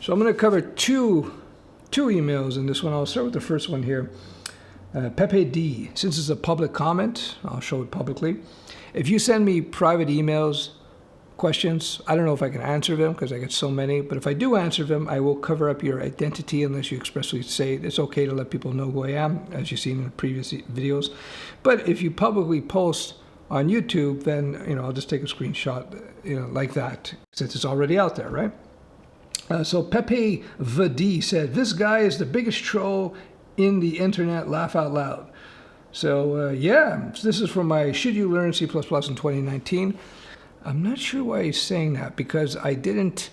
So I'm going to cover two emails in this one. I'll start with the first one here. Pepe D. Since it's a public comment, I'll show it publicly. If you send me private emails, questions, I don't know if I can answer them because I get so many, but if I do answer them, I will cover up your identity unless you expressly say it's okay to let people know who I am, as you've seen in the previous videos. But if you publicly post on YouTube, then I'll just take a screenshot, like that, since it's already out there, right? So Pepe Vadi said, "This guy is the biggest troll in the internet, laugh out loud." So this is from my Should You Learn C++ in 2019. I'm not sure why he's saying that, because I didn't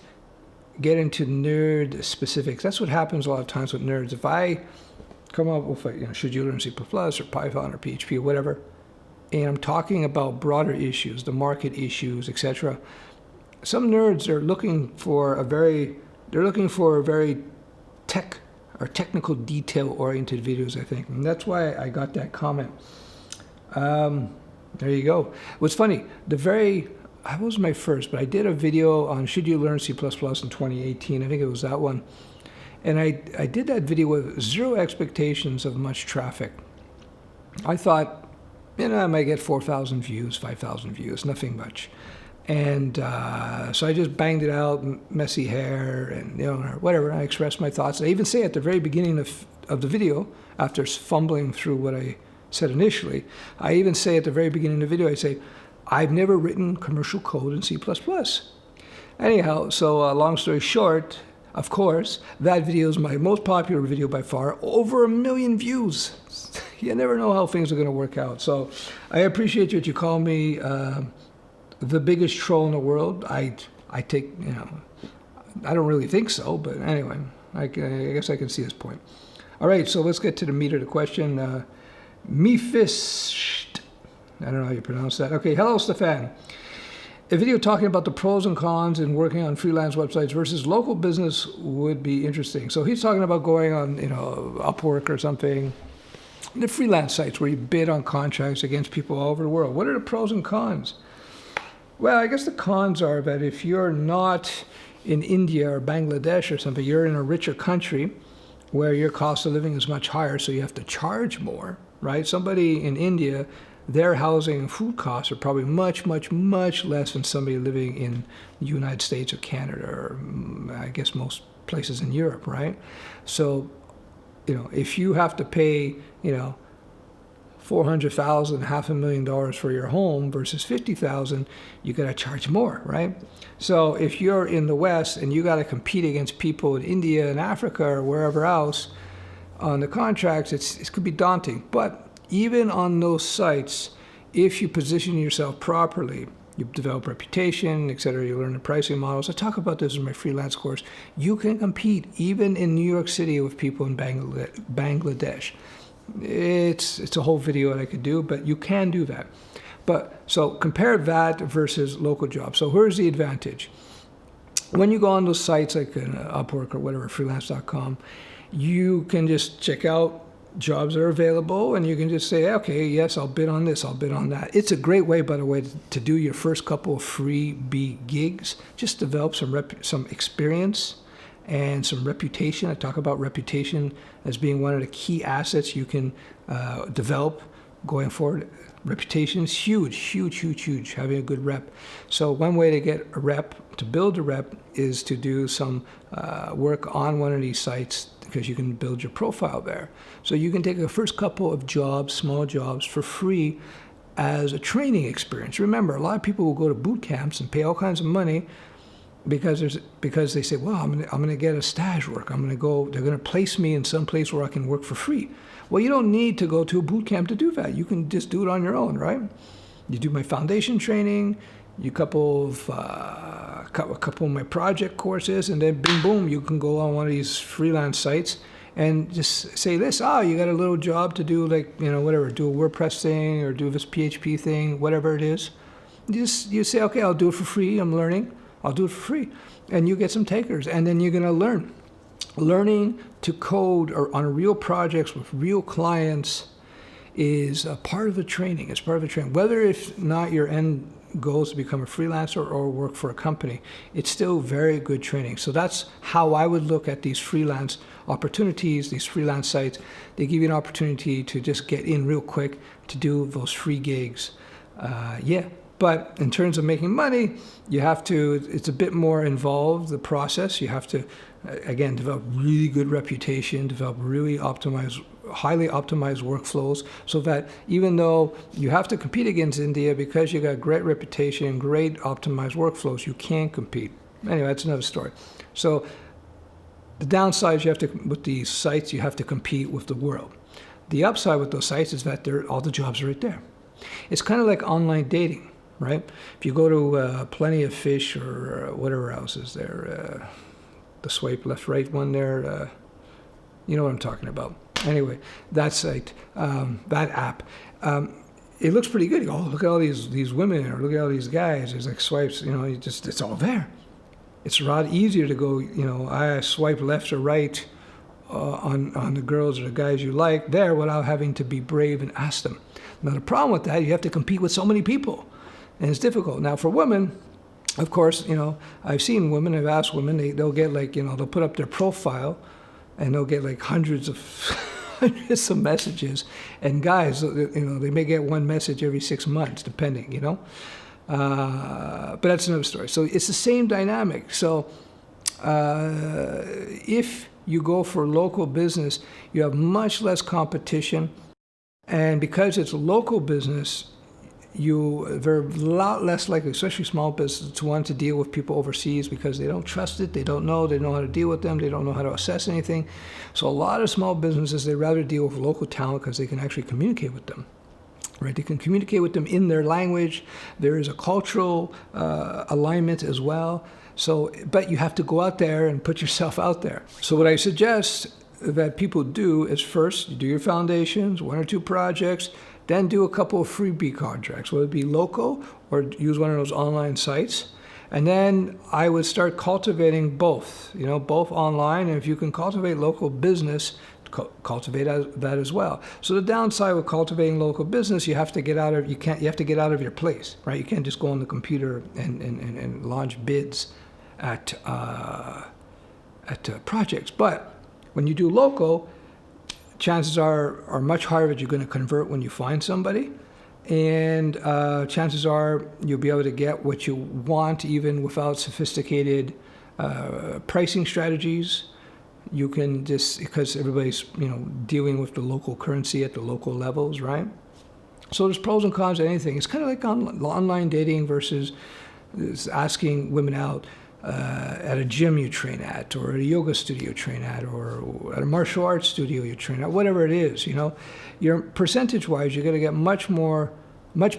get into nerd specifics. That's what happens a lot of times with nerds. If I come up with Should You Learn C++ or Python or PHP or whatever, and I'm talking about broader issues, the market issues, etc., some nerds are looking for very tech or technical detail-oriented videos, I think. And that's why I got that comment. There you go. What's funny, I was my first, but I did a video on Should You Learn C++ in 2018. I think it was that one. And I did that video with zero expectations of much traffic. I thought, I might get 4,000 views, 5,000 views, nothing much. And so I just banged it out, messy hair, and whatever. I expressed my thoughts. I even say at the very beginning of the video, after fumbling through what I said initially, I even say at the very beginning of the video, I say, I've never written commercial code in C++. Anyhow, so long story short, of course, that video is my most popular video by far, over 1 million views. You never know how things are going to work out. So I appreciate you that you call me the biggest troll in the world. I take, I don't really think so, but anyway, I guess I can see his point. All right, so let's get to the meat of the question. Mefist, I don't know how you pronounce that. Okay, hello, Stefan. A video talking about the pros and cons in working on freelance websites versus local business would be interesting. So he's talking about going on, Upwork or something, the freelance sites where you bid on contracts against people all over the world. What are the pros and cons? Well, I guess the cons are that if you're not in India or Bangladesh or something, you're in a richer country where your cost of living is much higher, so you have to charge more, right? Somebody in India, their housing and food costs are probably much, much, much less than somebody living in the United States or Canada or I guess most places in Europe, right? So, if you have to pay, $400,000, $500,000 for your home versus $50,000, you got to charge more, right? So if you're in the West and you got to compete against people in India and Africa or wherever else on the contracts, it could be daunting. But even on those sites, if you position yourself properly, you develop reputation, etc., you learn the pricing models. I talk about this in my freelance course. You can compete even in New York City with people in Bangladesh. It's a whole video that I could do, but you can do that. But so compare that versus local jobs. So here's the advantage. When you go on those sites like Upwork or whatever, freelance.com, you can just check out jobs that are available, and you can just say, okay, yes, I'll bid on this, I'll bid on that. It's a great way, by the way, to do your first couple of freebie gigs. Just develop some experience and some reputation. I talk about reputation as being one of the key assets you can develop going forward. Reputation is huge, huge, huge, huge, having a good rep. So one way to get a rep, to build a rep, is to do some work on one of these sites, because you can build your profile there. So you can take the first couple of jobs, small jobs, for free as a training experience. Remember, a lot of people will go to boot camps and pay all kinds of money because they say, well, I'm going to get a stage work. They're going to place me in some place where I can work for free. Well, you don't need to go to a boot camp to do that. You can just do it on your own, right? You do my foundation training, a couple of my project courses, and then boom, boom, you can go on one of these freelance sites and just say this, you got a little job to do, like, whatever, do a WordPress thing or do this PHP thing, whatever it is. You say, okay, I'll do it for free. I'm learning. I'll do it for free. And you get some takers, and then you're going to learn. Learning to code or on real projects with real clients is a part of the training. It's part of the training. Whether if not your end goes to become a freelancer or work for a company, it's still very good training. So that's how I would look at these freelance opportunities, these freelance sites. They give you an opportunity to just get in real quick to do those free gigs. But in terms of making money, you have to, it's a bit more involved, the process. You have to, again, develop really good reputation, develop really highly optimized workflows, so that even though you have to compete against India, because you got great reputation, great optimized workflows, you can compete. Anyway, that's another story. So the downside is with these sites, you have to compete with the world. The upside with those sites is that all the jobs are right there. It's kind of like online dating. Right? If you go to Plenty of Fish or whatever else is there, the swipe left, right one there, you know what I'm talking about. Anyway, that site, that app, it looks pretty good. You go, oh, look at all these women, or look at all these guys. There's like swipes, it's all there. It's a lot easier to go, I swipe left or right on the girls or the guys you like there without having to be brave and ask them. Now the problem with that, you have to compete with so many people. And it's difficult. Now, for women, of course, I've seen women, I've asked women, they'll get like, they'll put up their profile and they'll get like hundreds of messages. And guys, they may get one message every 6 months, depending, But that's another story. So it's the same dynamic. So if you go for local business, you have much less competition. And because it's local business, they're a lot less likely, especially small businesses, to want to deal with people overseas because they don't trust it, they don't know how to deal with them, they don't know how to assess anything. So a lot of small businesses, they rather deal with local talent because they can actually communicate with them. Right? They can communicate with them in their language. There is a cultural alignment as well. So, but you have to go out there and put yourself out there. So what I suggest that people do is first, you do your foundations, 1 or 2 projects, then do a couple of freebie contracts, whether it be local or use one of those online sites. And then I would start cultivating both, both online. And if you can cultivate local business, cultivate that as well. So the downside with cultivating local business, you have to get out of your place, right? You can't just go on the computer and launch bids at projects. But when you do local, chances are much higher that you're going to convert when you find somebody. And chances are you'll be able to get what you want even without sophisticated pricing strategies. You can just, because everybody's dealing with the local currency at the local levels, right? So there's pros and cons to anything. It's kind of like online dating versus asking women out at a gym you train at, or at a yoga studio you train at, or at a martial arts studio you train at, whatever it is, You're percentage-wise, you're going to get much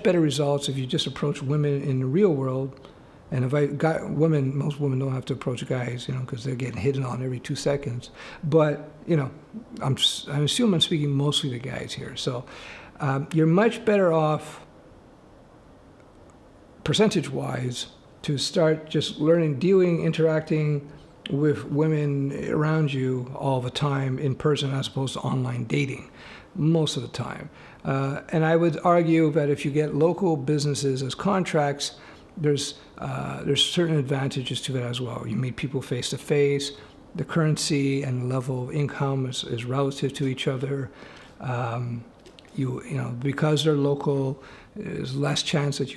better results if you just approach women in the real world. And if most women don't have to approach guys, because they're getting hit on every 2 seconds. But, I assume I'm speaking mostly to guys here. So you're much better off, percentage-wise, to start just interacting with women around you all the time in person as opposed to online dating most of the time. And I would argue that if you get local businesses as contracts, there's certain advantages to that as well. You meet people face to face. The currency and the level of income is relative to each other. Because they're local, there's less chance that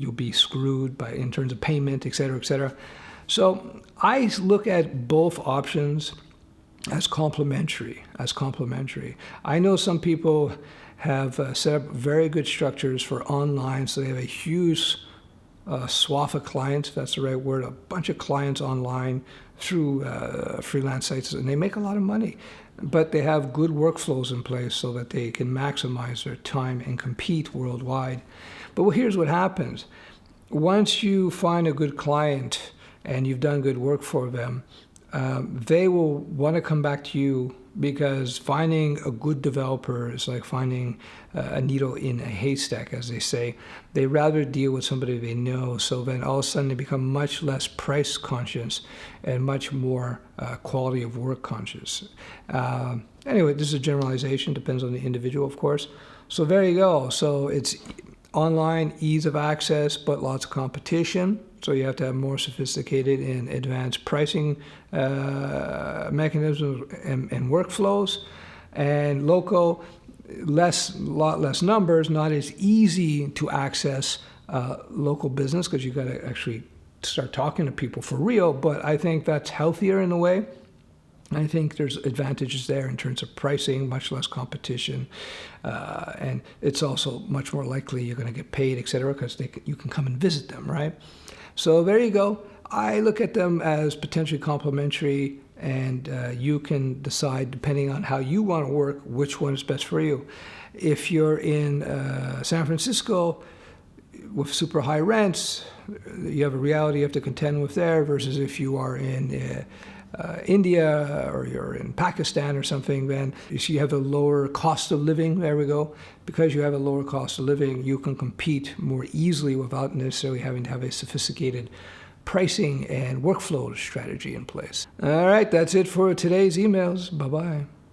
you'll be screwed in terms of payment, et cetera, et cetera. So I look at both options as complementary. I know some people have set up very good structures for online, so they have a huge swath of clients, if that's the right word, a bunch of clients online through freelance sites, and they make a lot of money. But they have good workflows in place so that they can maximize their time and compete worldwide. But here's what happens. Once you find a good client and you've done good work for them, they will want to come back to you, because finding a good developer is like finding a needle in a haystack, as they say. They rather deal with somebody they know, so then all of a sudden they become much less price conscious and much more quality of work conscious. Anyway, this is a generalization, depends on the individual, of course. So there you go. So Online, ease of access, but lots of competition. So you have to have more sophisticated and advanced pricing mechanisms and workflows. And local, lot less numbers, not as easy to access local business because you got to actually start talking to people for real. But I think that's healthier in a way. I think there's advantages there in terms of pricing, much less competition, and it's also much more likely you're going to get paid, et cetera, because you can come and visit them, right? So there you go. I look at them as potentially complementary, and you can decide, depending on how you want to work, which one is best for you. If you're in San Francisco with super high rents, you have a reality you have to contend with there, versus if you are in India or you're in Pakistan or something, then you have a lower cost of living. There we go. Because you have a lower cost of living, you can compete more easily without necessarily having to have a sophisticated pricing and workflow strategy in place. All right, that's it for today's emails. Bye-bye.